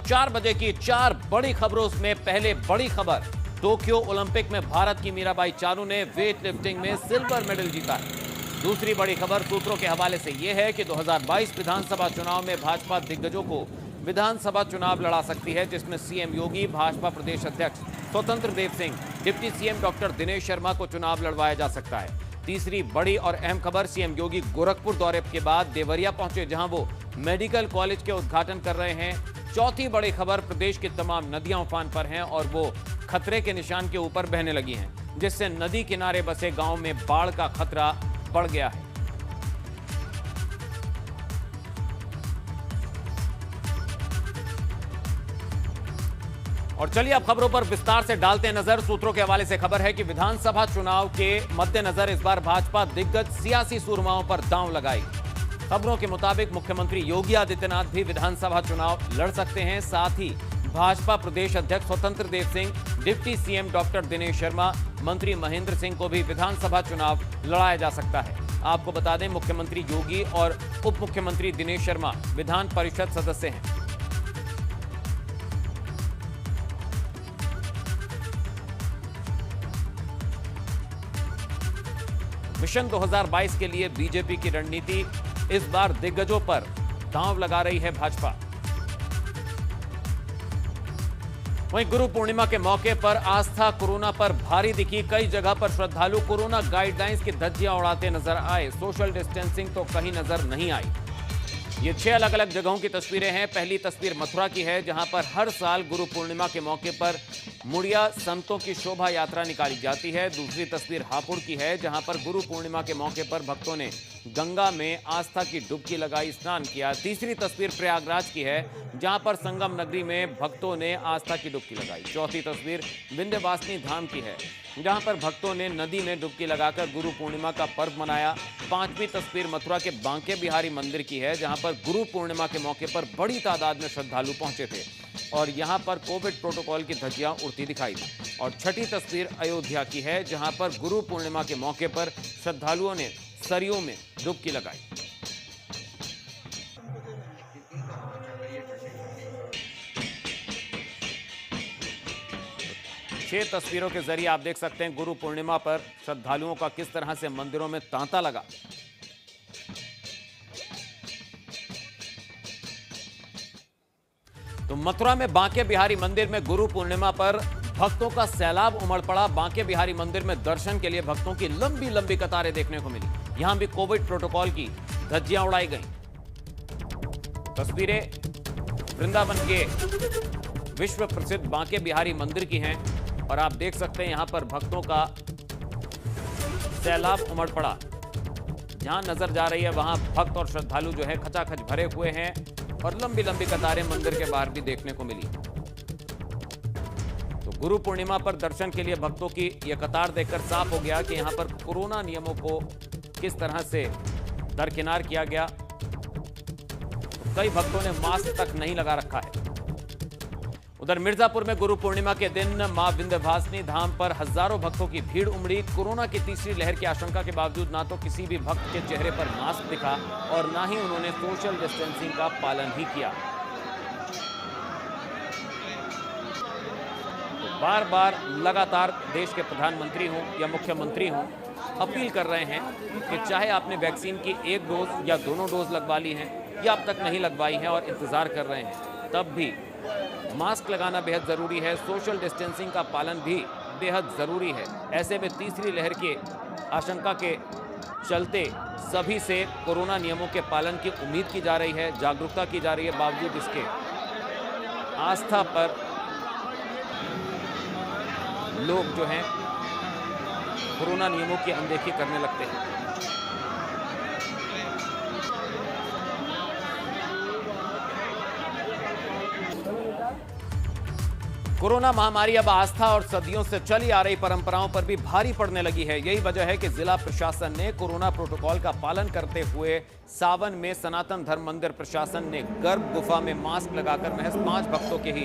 4 बजे की 4 बड़ी खबरों में पहले बड़ी खबर, टोक्यो ओलंपिक में भारत की मीराबाई चानू ने वेट लिफ्टिंग में सिल्वर मेडल जीता है। दूसरी बड़ी खबर सूत्रों के हवाले से यह है कि 2022 विधानसभा चुनाव में भाजपा दिग्गजों को विधानसभा चुनाव लड़ा सकती है, जिसमें सीएम योगी, भाजपा प्रदेश अध्यक्ष Swatantra Dev Singh, deputy CM doctor Dinesh Sharma को चुनाव लड़वाया जा सकता है। तीसरी बड़ी और अहम खबर, सीएम योगी गोरखपुर दौरे के बाद देवरिया पहुंचे, जहां वो मेडिकल कॉलेज के उद्घाटन कर रहे हैं। चौथी बड़ी खबर, प्रदेश की तमाम नदियां उफान पर हैं और वो खतरे के निशान के ऊपर बहने लगी हैं, जिससे नदी किनारे बसे गांव में बाढ़ का खतरा बढ़ गया है। और चलिए अब खबरों पर विस्तार से डालते हैं नजर। सूत्रों के हवाले से खबर है कि विधानसभा चुनाव के मद्देनजर इस बार भाजपा दिग्गज सियासी सूरमाओं पर दांव लगाई। खबरों के मुताबिक मुख्यमंत्री योगी आदित्यनाथ भी विधानसभा चुनाव लड़ सकते हैं। साथ ही भाजपा प्रदेश अध्यक्ष Swatantra Dev Singh, deputy CM doctor Dinesh Sharma, मंत्री महेंद्र सिंह को भी विधानसभा चुनाव लड़ाया जा सकता है। आपको बता दें, मुख्यमंत्री योगी और उप मुख्यमंत्री दिनेश शर्मा विधान परिषद सदस्य हैं। मिशन 2022 के लिए बीजेपी की रणनीति, इस बार दिग्गजों पर दांव लगा रही है भाजपा। वहीं गुरु पूर्णिमा के मौके पर आस्था कोरोना पर भारी दिखी। कई जगह पर श्रद्धालु कोरोना गाइडलाइंस की धज्जियां उड़ाते नजर आए। सोशल डिस्टेंसिंग तो कहीं नजर नहीं आई। ये 6 अलग अलग जगहों की तस्वीरें हैं। पहली तस्वीर मथुरा की है, जहां पर हर साल गुरु पूर्णिमा के मौके पर मुड़िया संतों की शोभा यात्रा निकाली जाती है। दूसरी तस्वीर हापुड़ की है, जहां पर गुरु पूर्णिमा के मौके पर भक्तों ने गंगा में आस्था की डुबकी लगाई, स्नान किया। तीसरी तस्वीर प्रयागराज की है, जहां पर संगम नगरी में भक्तों ने आस्था की डुबकी लगाई। चौथी तस्वीर विंध्यवासिनी धाम की है, जहां पर भक्तों ने नदी में डुबकी लगाकर गुरु पूर्णिमा का पर्व मनाया। पांचवी तस्वीर मथुरा के बांके बिहारी मंदिर की है, जहां पर गुरु पूर्णिमा के मौके पर बड़ी तादाद में श्रद्धालु पहुंचे थे और यहां पर कोविड प्रोटोकॉल की धज्जियां उड़ती दिखाई दी। और छठी तस्वीर अयोध्या की है, जहां पर गुरु पूर्णिमा के मौके पर श्रद्धालुओं ने सरयू में डुबकी लगाई। छह तस्वीरों के जरिए आप देख सकते हैं गुरु पूर्णिमा पर श्रद्धालुओं का किस तरह से मंदिरों में तांता लगा। तो मथुरा में बांके बिहारी मंदिर में गुरु पूर्णिमा पर भक्तों का सैलाब उमड़ पड़ा। बांके बिहारी मंदिर में दर्शन के लिए भक्तों की लंबी लंबी कतारें देखने को मिली। यहां भी कोविड प्रोटोकॉल की धज्जियां उड़ाई गई। तस्वीरें वृंदावन के विश्व प्रसिद्ध बांके बिहारी मंदिर की हैं और आप देख सकते हैं यहां पर भक्तों का सैलाब उमड़ पड़ा। जहां नजर जा रही है वहां भक्त और श्रद्धालु जो है खचाखच भरे हुए हैं और लंबी लंबी कतारें मंदिर के बाहर भी देखने को मिली। तो गुरु पूर्णिमा पर दर्शन के लिए भक्तों की यह कतार देखकर साफ हो गया कि यहां पर कोरोना नियमों को किस तरह से दरकिनार किया गया। तो कई भक्तों ने मास्क तक नहीं लगा रखा है। उधर मिर्जापुर में गुरु पूर्णिमा के दिन मां विंध्यवासिनी धाम पर हजारों भक्तों की भीड़ उमड़ी। कोरोना की तीसरी लहर की आशंका के बावजूद ना तो किसी भी भक्त के चेहरे पर मास्क दिखा और ना ही उन्होंने सोशल डिस्टेंसिंग का पालन ही किया। तो बार बार लगातार देश के प्रधानमंत्री हों या मुख्यमंत्री हों, अपील कर रहे हैं कि चाहे आपने वैक्सीन की 1 डोज या दोनों डोज लगवा ली हैं या अब तक नहीं लगवाई हैं और इंतजार कर रहे हैं, तब भी मास्क लगाना बेहद ज़रूरी है। सोशल डिस्टेंसिंग का पालन भी बेहद ज़रूरी है। ऐसे में तीसरी लहर के आशंका के चलते सभी से कोरोना नियमों के पालन की उम्मीद की जा रही है, जागरूकता की जा रही है। बावजूद इसके आस्था पर लोग जो हैं कोरोना नियमों की अनदेखी करने लगते हैं। कोरोना महामारी अब आस्था और सदियों से चली आ रही परंपराओं पर भी भारी पड़ने लगी है। यही वजह है कि जिला प्रशासन ने कोरोना प्रोटोकॉल का पालन करते हुए सावन में सनातन धर्म मंदिर प्रशासन ने गर्भ गुफा में मास्क लगाकर महज 5 भक्तों के ही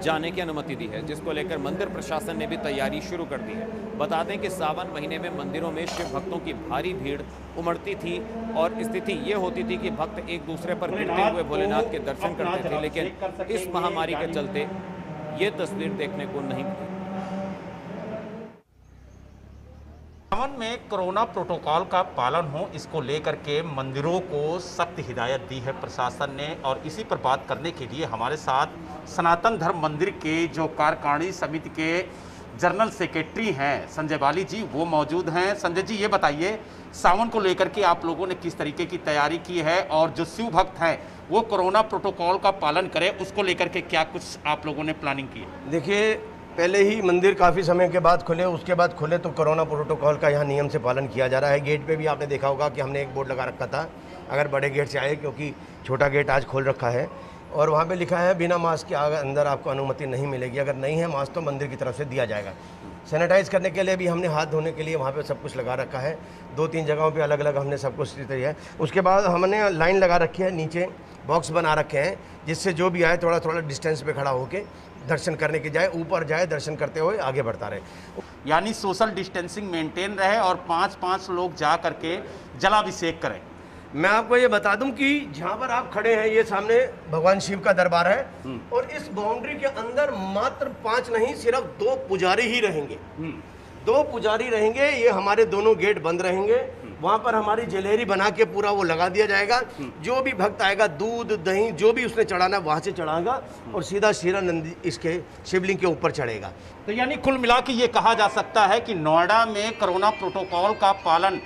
जाने की अनुमति दी है, जिसको लेकर मंदिर प्रशासन ने भी तैयारी शुरू कर दी है। बता दें कि सावन महीने में मंदिरों में शिव भक्तों की भारी भीड़ उमड़ती थी और स्थिति ये होती थी कि भक्त एक दूसरे पर गिरते हुए भोलेनाथ के दर्शन करते थे, लेकिन इस महामारी के चलते ये तस्वीर देखने को नहीं मिली। सावन में कोरोना प्रोटोकॉल का पालन हो, इसको लेकर के मंदिरों को सख्त हिदायत दी है प्रशासन ने। और इसी पर बात करने के लिए हमारे साथ सनातन धर्म मंदिर के जो कार्यकारिणी समिति के जनरल सेक्रेटरी हैं संजय बाली जी, वो मौजूद हैं। संजय जी, ये बताइए, सावन को लेकर के आप लोगों ने किस तरीके की तैयारी की है और जो शिव भक्त हैं वो कोरोना प्रोटोकॉल का पालन करें, उसको लेकर के क्या कुछ आप लोगों ने प्लानिंग की है? देखिए, पहले ही मंदिर काफ़ी समय के बाद खुले, उसके बाद खुले तो कोरोना प्रोटोकॉल का यहाँ नियम से पालन किया जा रहा है। गेट पे भी आपने देखा होगा कि हमने एक बोर्ड लगा रखा था, अगर बड़े गेट से आए, क्योंकि छोटा गेट आज खोल रखा है और वहाँ पे लिखा है बिना मास्क के अंदर आपको अनुमति नहीं मिलेगी। अगर नहीं है मास्क तो मंदिर की तरफ से दिया जाएगा। सैनिटाइज करने के लिए भी हमने हाथ धोने के लिए वहाँ पे सब कुछ लगा रखा है। 2-3 जगहों पे अलग अलग हमने सब कुछ तैयारी है। उसके बाद हमने लाइन लगा रखी है, नीचे बॉक्स बना रखे हैं, जिससे जो भी आए थोड़ा थोड़ा डिस्टेंस पे खड़ा होके दर्शन करने के जाए, ऊपर जाए, दर्शन करते हुए आगे बढ़ता रहे। यानी सोशल डिस्टेंसिंग मेंटेन रहे और 5-5 लोग जा करके जलाभिषेक करें। मैं आपको ये बता दूं कि जहाँ पर आप खड़े हैं, ये सामने भगवान शिव का दरबार है और इस बाउंड्री के अंदर मात्र 5 नहीं, सिर्फ 2 पुजारी ही रहेंगे। 2 पुजारी रहेंगे। ये हमारे दोनों गेट बंद रहेंगे। वहाँ पर हमारी जलेरी बना के पूरा वो लगा दिया जाएगा। जो भी भक्त आएगा, दूध दही जो भी उसने चढ़ाना वहाँ से चढ़ाएगा और सीधा शीरा नंदी इसके शिवलिंग के ऊपर चढ़ेगा। तो यानी कुल मिला के ये कहा जा सकता है कि नोएडा में कोरोना प्रोटोकॉल का पालन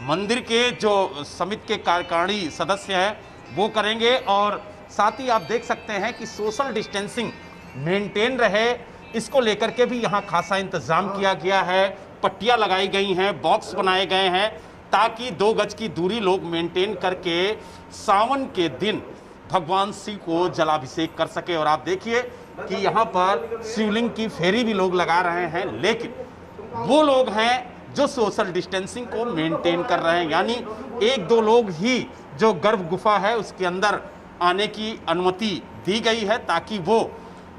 मंदिर के जो समिति के कार्यकारिणी सदस्य हैं वो करेंगे और साथ ही आप देख सकते हैं कि सोशल डिस्टेंसिंग मेंटेन रहे, इसको लेकर के भी यहाँ खासा इंतजाम किया गया है। पट्टियाँ लगाई गई हैं, बॉक्स बनाए गए हैं ताकि 2 गज की दूरी लोग मेंटेन करके सावन के दिन भगवान शिव को जलाभिषेक कर सके। और आप देखिए कि यहाँ पर शिवलिंग की फेरी भी लोग लगा रहे हैं, लेकिन वो लोग हैं जो सोशल डिस्टेंसिंग को मेंटेन कर रहे हैं। यानी 1-2 लोग ही जो गर्भ गुफा है उसके अंदर आने की अनुमति दी गई है ताकि वो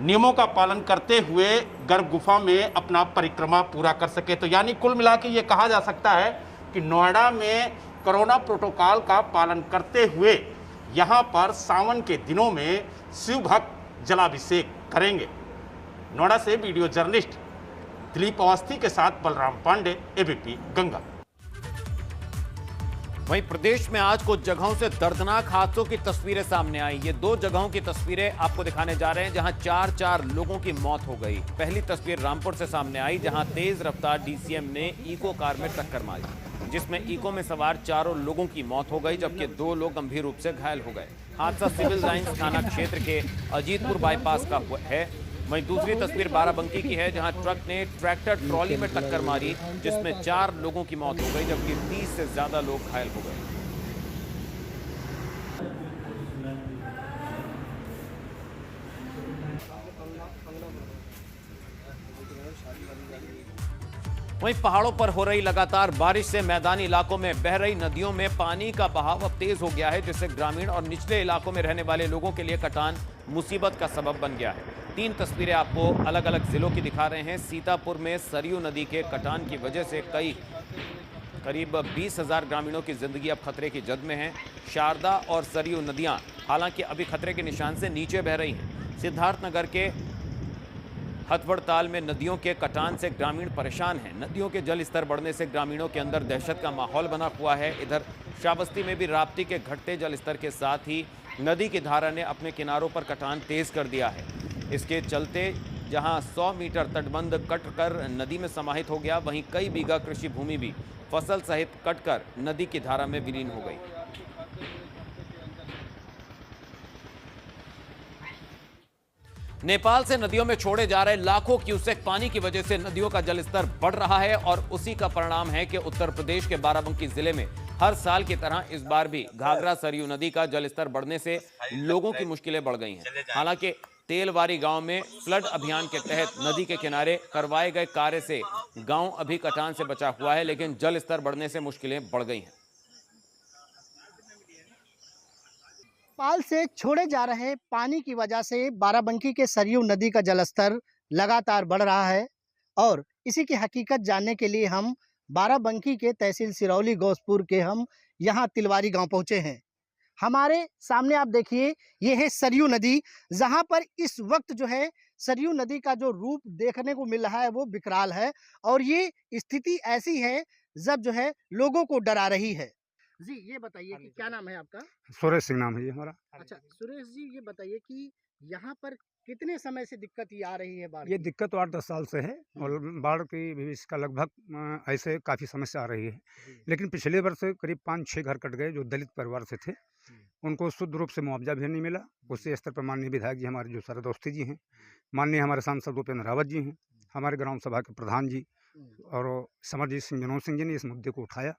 नियमों का पालन करते हुए गर्भ गुफा में अपना परिक्रमा पूरा कर सके। तो यानी कुल मिला के ये कहा जा सकता है कि नोएडा में कोरोना प्रोटोकॉल का पालन करते हुए यहाँ पर सावन के दिनों में शिव भक्त जलाभिषेक करेंगे। नोएडा से वीडियो जर्नलिस्ट दिलीप अवस्थी के साथ बलराम पांडे, एबीपी गंगा। वहीं प्रदेश में आज कुछ जगहों से दर्दनाक हादसों की तस्वीरें सामने आई। ये 2 जगहों की तस्वीरें आपको दिखाने जा रहे हैं जहां 4 लोगों की मौत हो गई। पहली तस्वीर रामपुर से सामने आई जहां तेज रफ्तार डीसीएम ने इको कार में टक्कर मारी, जिसमें इको में सवार 4 लोगों की मौत हो गई जबकि 2 लोग गंभीर रूप से घायल हो गए। हादसा सिविल लाइंस थाना क्षेत्र के अजीतपुर बाईपास का है। वहीं दूसरी तस्वीर बाराबंकी की है जहां ट्रक ने ट्रैक्टर ट्रॉली में टक्कर मारी, जिसमें 4 लोगों की मौत हो गई जबकि 30 से ज्यादा लोग घायल हो गए। वहीं पहाड़ों पर हो रही लगातार बारिश से मैदानी इलाकों में बह रही नदियों में पानी का बहाव अब तेज हो गया है, जिससे ग्रामीण और निचले इलाकों में रहने वाले लोगों के लिए कटान मुसीबत का सबब बन गया है। 3 तस्वीरें आपको अलग अलग जिलों की दिखा रहे हैं। सीतापुर में सरयू नदी के कटान की वजह से करीब 20,000 ग्रामीणों की जिंदगी अब खतरे की जद में है। शारदा और सरयू नदियां हालांकि अभी खतरे के निशान से नीचे बह रही हैं। सिद्धार्थनगर के हथवड़ताल में नदियों के कटान से ग्रामीण परेशान हैं। नदियों के जल स्तर बढ़ने से ग्रामीणों के अंदर दहशत का माहौल बना हुआ है। इधर श्रावस्ती में भी राप्ती के घटते जल स्तर के साथ ही नदी की धारा ने अपने किनारों पर कटान तेज कर दिया है। इसके चलते जहां 100 मीटर तटबंध कटकर नदी में समाहित हो गया, वहीं कई बीघा कृषि भूमि भी फसल सहित कटकर नदी की धारा में विलीन हो गई। नेपाल से नदियों में छोड़े जा रहे लाखों क्यूसेक पानी की वजह से नदियों का जलस्तर बढ़ रहा है और उसी का परिणाम है कि उत्तर प्रदेश के बाराबंकी जिले में हर साल की तरह इस बार भी घाघरा सरयू नदी का जलस्तर बढ़ने से लोगों की मुश्किलें बढ़ गई हैं। हालांकि तेलवारी गांव में फ्लड अभियान के तहत नदी के किनारे करवाए गए कार्य से गांव अभी कटान से बचा हुआ है, लेकिन जल स्तर बढ़ने से मुश्किलें बढ़ गई हैं। पाल से छोड़े जा रहे पानी की वजह से बाराबंकी के सरयू नदी का जलस्तर लगातार बढ़ रहा है और इसी की हकीकत जानने के लिए हम बाराबंकी के तहसील सिरौली गौसपुर के हम यहाँ तिलवारी गांव पहुँचे हैं। हमारे सामने आप देखिए ये है सरयू नदी, जहाँ पर इस वक्त जो है सरयू नदी का जो रूप देखने को मिल रहा है वो विकराल है और ये स्थिति ऐसी है जब जो है लोगों को डरा रही है। जी ये बताइए कि क्या नाम है आपका? सुरेश सिंह नाम है ये हमारा। अच्छा सुरेश जी, ये बताइए कि यहाँ पर कितने समय से दिक्कत ये आ रही है बाढ़ ये की? दिक्कत तो 8-10 साल से है और बाढ़ की भी इसका लगभग ऐसे काफ़ी समस्या आ रही है। लेकिन पिछले वर्ष करीब 5-6 घर कट गए जो दलित परिवार से थे, उनको शुद्ध रूप से मुआवजा भी नहीं मिला। उसी स्तर पर माननीय विधायक जी हमारे जो सरदोस्ती जी हैं, माननीय हमारे सांसद भूपेंद्र रावत जी हैं, हमारे ग्राम सभा के प्रधान जी और समरजीत सिंह विनोद सिंह जी ने इस मुद्दे को उठाया।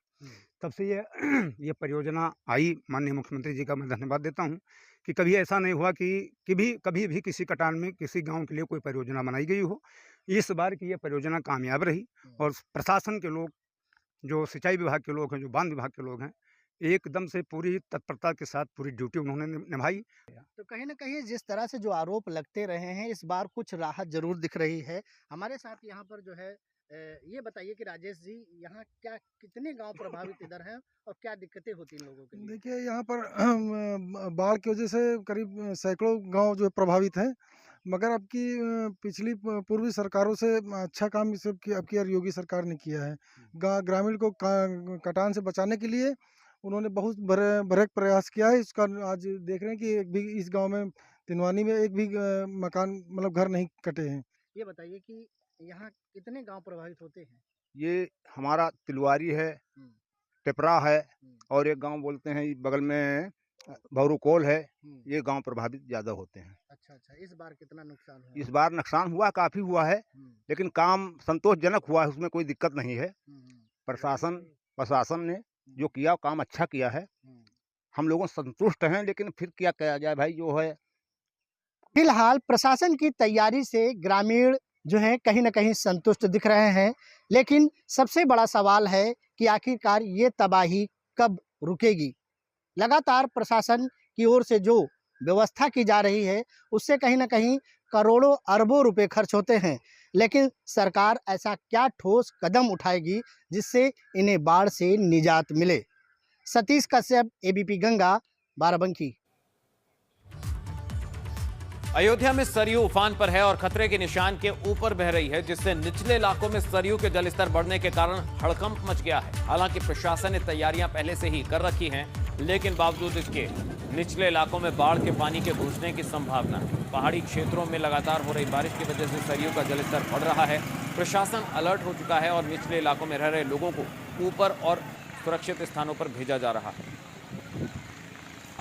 तब से ये परियोजना आई। माननीय मुख्यमंत्री जी का मैं धन्यवाद देता हूँ कि कभी ऐसा नहीं हुआ कि कभी भी किसी कटान में किसी गांव के लिए कोई परियोजना बनाई गई हो। इस बार की ये परियोजना कामयाब रही और प्रशासन के लोग, जो सिंचाई विभाग के लोग हैं, जो बांध विभाग के लोग हैं, एकदम से पूरी तत्परता के साथ पूरी ड्यूटी उन्होंने निभाई। तो कहीं ना कहीं जिस तरह से जो आरोप लगते रहे हैं, इस बार कुछ राहत जरूर दिख रही है। हमारे साथ यहाँ पर जो है ये बताइए कि राजेश जी, यहाँ क्या कितने गांव प्रभावित इधर हैं और क्या दिक्कतें होती हैं लोगों के लिए? देखिए यहाँ पर बाढ़ की वजह से करीब सैकड़ों गांव जो है प्रभावित हैं, मगर अब की पिछली पूर्वी सरकारों से अच्छा काम इस अब की योगी सरकार ने किया है। ग्रामीण को कटान से बचाने के लिए उन्होंने बहुत बड़े प्रयास किया है। इसका आज देख रहे हैं कि एक भी इस गांव में तिनवानी में एक भी मकान मतलब घर नहीं कटे हैं। ये बताइए कि यहाँ कितने गांव प्रभावित होते हैं? ये हमारा तिलवारी है, टिपरा है और एक गांव बोलते हैं बगल में भौरुकोल है। ये गांव प्रभावित ज़्यादा होते हैं। अच्छा, इस बार कितना नुकसान हुआ? इस बार नुकसान हुआ, काफ़ी हुआ है, लेकिन काम संतोषजनक हुआ है, उसमें कोई दिक्कत नहीं है। प्रशासन ने जो किया काम अच्छा किया है, हम लोगों संतुष्ट हैं। लेकिन फिर क्या किया जाए भाई, जो है फिलहाल प्रशासन की तैयारी से ग्रामीण जो है कहीं ना कहीं संतुष्ट दिख रहे हैं, लेकिन सबसे बड़ा सवाल है कि आखिरकार ये तबाही कब रुकेगी। लगातार प्रशासन की ओर से जो व्यवस्था की जा रही है उससे कहीं ना कहीं करोड़ों अरबों रुपए खर्च होते हैं, लेकिन सरकार ऐसा क्या ठोस कदम उठाएगी जिससे इन्हें बाढ़ से निजात मिले। सतीश कश्यप, एबीपी गंगा, बाराबंकी। अयोध्या में सरयू उफान पर है और खतरे के निशान के ऊपर बह रही है, जिससे निचले इलाकों में सरयू के जलस्तर बढ़ने के कारण हड़कंप मच गया है। हालांकि प्रशासन ने तैयारियां पहले से ही कर रखी हैं, लेकिन बावजूद इसके निचले इलाकों में बाढ़ के पानी के घुसने की संभावना है। पहाड़ी क्षेत्रों में लगातार हो रही बारिश की वजह से सरयू का जलस्तर बढ़ रहा है। प्रशासन अलर्ट हो चुका है और निचले इलाकों में रह रहे लोगों को ऊपर और सुरक्षित स्थानों पर भेजा जा रहा है।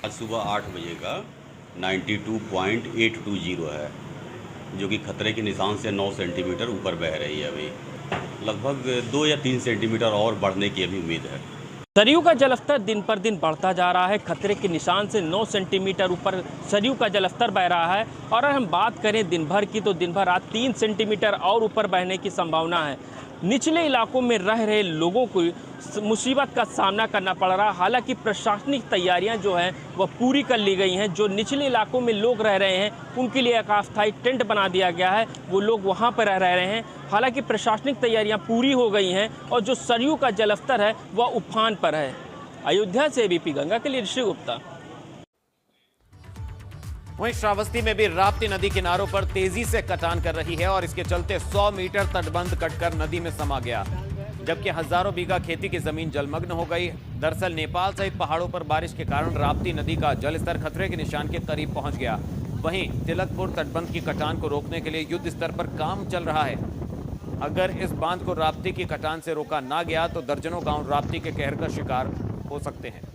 आज सुबह 8 बजे का 92.820 है, जो कि खतरे के निशान से 9 सेंटीमीटर ऊपर बह रही है। अभी लगभग 2 या 3 सेंटीमीटर और बढ़ने की अभी उम्मीद है। सरयू का जलस्तर दिन पर दिन बढ़ता जा रहा है। खतरे के निशान से 9 सेंटीमीटर ऊपर सरयू का जलस्तर बह रहा है और अगर हम बात करें दिन भर की, तो दिन भर आज 3 सेंटीमीटर और ऊपर बहने की संभावना है। निचले इलाकों में रह रहे लोगों को मुसीबत का सामना करना पड़ रहा है। हालांकि प्रशासनिक तैयारियां जो हैं वह पूरी कर ली गई हैं। जो निचले इलाकों में लोग रह रहे हैं उनके लिए एक अस्थायी टेंट बना दिया गया है, वो लोग वहां पर रह रहे हैं। हालांकि प्रशासनिक तैयारियां पूरी हो गई हैं और जो सरयू का जलस्तर है वह उफान पर है। अयोध्या से एबीपी गंगा के लिए ऋषि गुप्ता। वहीं श्रावस्ती में भी राप्ती नदी किनारों पर तेजी से कटान कर रही है और इसके चलते 100 मीटर तटबंध कटकर नदी में समा गया, जबकि हजारों बीघा खेती की जमीन जलमग्न हो गई। दरअसल नेपाल सहित पहाड़ों पर बारिश के कारण राप्ती नदी का जलस्तर खतरे के निशान के करीब पहुंच गया। वहीं तिलकपुर तटबंध की कटान को रोकने के लिए युद्ध स्तर पर काम चल रहा है। अगर इस बांध को राप्ती की कटान से रोका ना गया तो दर्जनों गांव राप्ती के कहर का शिकार हो सकते हैं।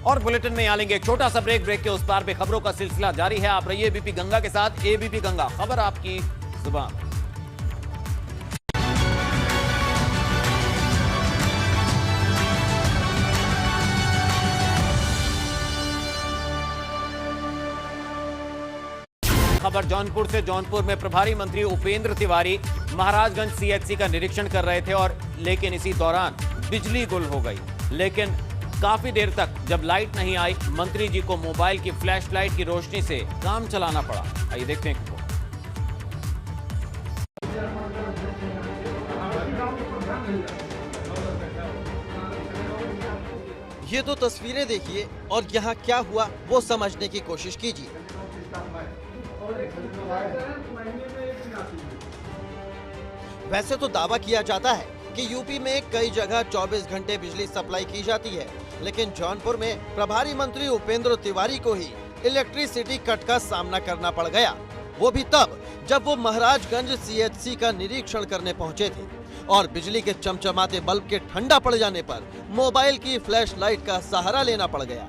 और बुलेटिन में यहाँ लेंगे एक छोटा सा ब्रेक के उस पार पे खबरों का सिलसिला जारी है। आप रहिए एबीपी गंगा के साथ। एबीपी गंगा, खबर आपकी जुबान। खबर जौनपुर से। जौनपुर में प्रभारी मंत्री उपेंद्र तिवारी महाराजगंज सीएचसी का निरीक्षण कर रहे थे और लेकिन इसी दौरान बिजली गुल हो गई। लेकिन काफी देर तक जब लाइट नहीं आई, मंत्री जी को मोबाइल की फ्लैश लाइट की रोशनी से काम चलाना पड़ा। आइए देखते हैं। ये दो तस्वीरें देखिए और यहाँ क्या हुआ वो समझने की कोशिश कीजिए। वैसे तो दावा किया जाता है कि यूपी में कई जगह 24 घंटे बिजली सप्लाई की जाती है, लेकिन जौनपुर में प्रभारी मंत्री उपेंद्र तिवारी को ही इलेक्ट्रिसिटी कट का सामना करना पड़ गया। वो भी तब जब वो महाराजगंज सीएचसी का निरीक्षण करने पहुंचे थे और बिजली के चमचमाते बल्ब के ठंडा पड़ जाने पर मोबाइल की फ्लैश लाइट का सहारा लेना पड़ गया।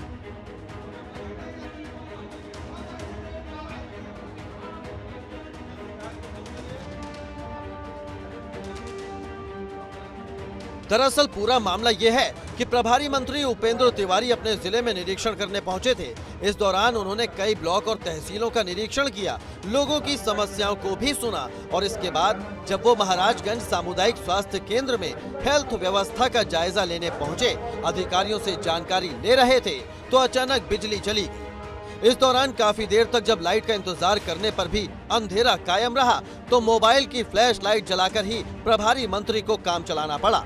दरअसल पूरा मामला यह है कि प्रभारी मंत्री उपेंद्र तिवारी अपने जिले में निरीक्षण करने पहुंचे थे। इस दौरान उन्होंने कई ब्लॉक और तहसीलों का निरीक्षण किया, लोगों की समस्याओं को भी सुना और इसके बाद जब वो महाराजगंज सामुदायिक स्वास्थ्य केंद्र में हेल्थ व्यवस्था का जायजा लेने पहुंचे, अधिकारियों से जानकारी ले रहे थे तो अचानक बिजली चली गई। इस दौरान काफी देर तक जब लाइट का इंतजार करने पर भी अंधेरा कायम रहा तो मोबाइल की फ्लैश लाइट जलाकर ही प्रभारी मंत्री को काम चलाना पड़ा।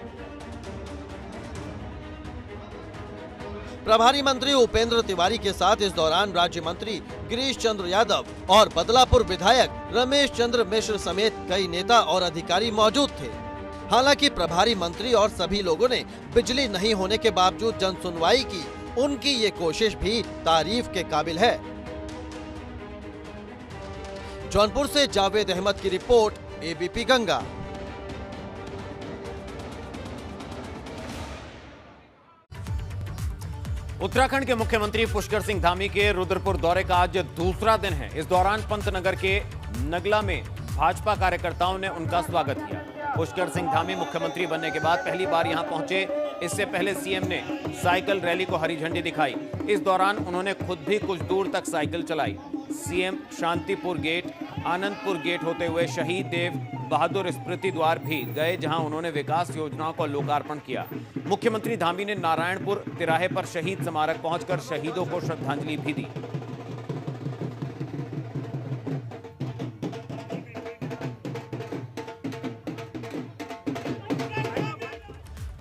प्रभारी मंत्री उपेंद्र तिवारी के साथ इस दौरान राज्य मंत्री गिरीश चंद्र यादव और बदलापुर विधायक रमेश चंद्र मिश्र समेत कई नेता और अधिकारी मौजूद थे। हालांकि प्रभारी मंत्री और सभी लोगों ने बिजली नहीं होने के बावजूद जन सुनवाई की। उनकी ये कोशिश भी तारीफ के काबिल है। जौनपुर से जावेद अहमद की रिपोर्ट, एबीपी गंगा। उत्तराखंड के मुख्यमंत्री पुष्कर सिंह धामी के रुद्रपुर दौरे का आज दूसरा दिन है। इस दौरान पंतनगर के नगला में भाजपा कार्यकर्ताओं ने उनका स्वागत किया। पुष्कर सिंह धामी मुख्यमंत्री बनने के बाद पहली बार यहां पहुंचे। इससे पहले सीएम ने साइकिल रैली को हरी झंडी दिखाई। इस दौरान उन्होंने खुद भी कुछ दूर तक साइकिल चलाई। CM Shantipur gate, Anandpur gate होते हुए शहीद देव बहादुर स्मृति द्वार भी गए, जहां उन्होंने विकास योजनाओं का लोकार्पण किया। मुख्यमंत्री धामी ने नारायणपुर तिराहे पर शहीद स्मारक पहुंचकर शहीदों को श्रद्धांजलि भी दी।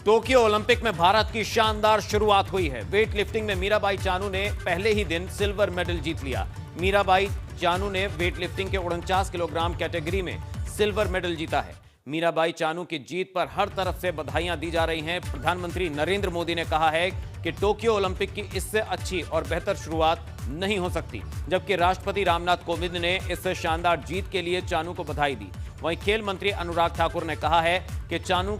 टोक्यो ओलंपिक में भारत की शानदार शुरुआत हुई है। वेट लिफ्टिंग में मीराबाई चानू ने पहले ही दिन सिल्वर मेडल जीत लिया। मीराबाई चानू ने वेट लिफ्टिंग के 49 किलोग्राम कैटेगरी में सिल्वर मेडल जीता है। मीराबाई चानू की जीत पर हर तरफ से बधाइयां दी जा रही हैं। प्रधानमंत्री नरेंद्र मोदी ने कहा है कि टोक्यो ओलंपिक की इससे अच्छी और बेहतर शुरुआत नहीं हो सकती, जबकि राष्ट्रपति रामनाथ कोविंद ने इस शानदार जीत के लिए चानू को बधाई दी। वहीं खेल मंत्री अनुराग ठाकुर ने कहा है कि चानू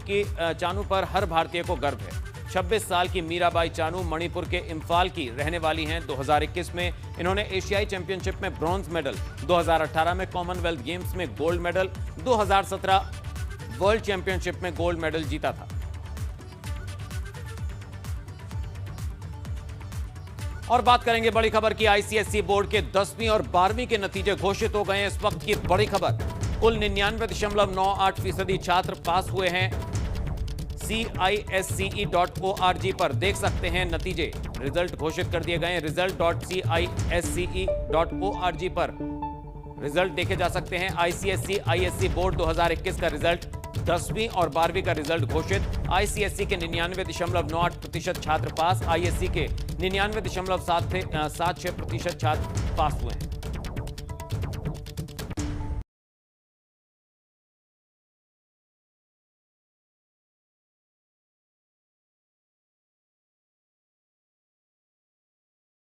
पर हर भारतीय को गर्व है। 26 साल की मीराबाई चानू मणिपुर के इम्फाल की रहने वाली हैं। 2021 में इन्होंने एशियाई चैंपियनशिप में ब्रॉन्ज मेडल, 2018 में कॉमनवेल्थ गेम्स में गोल्ड मेडल, 2017 वर्ल्ड चैंपियनशिप में गोल्ड मेडल जीता था। और बात करेंगे बड़ी खबर की। आईसीएसई बोर्ड के 10वीं और 12वीं के नतीजे घोषित हो गए हैं। इस वक्त की बड़ी खबर, कुल 99.98% छात्र पास हुए हैं। CISCE.org पर देख सकते हैं नतीजे। रिजल्ट घोषित कर दिए गए हैं। result.CISCE.org पर रिजल्ट देखे जा सकते हैं। आईसीएसई आईएससी बोर्ड 2021 का रिजल्ट, 10वीं और 12वीं का रिजल्ट घोषित। आईसीएसई के 99.98% छात्र पास, आईएससी के 99.76% छात्र पास हुए हैं।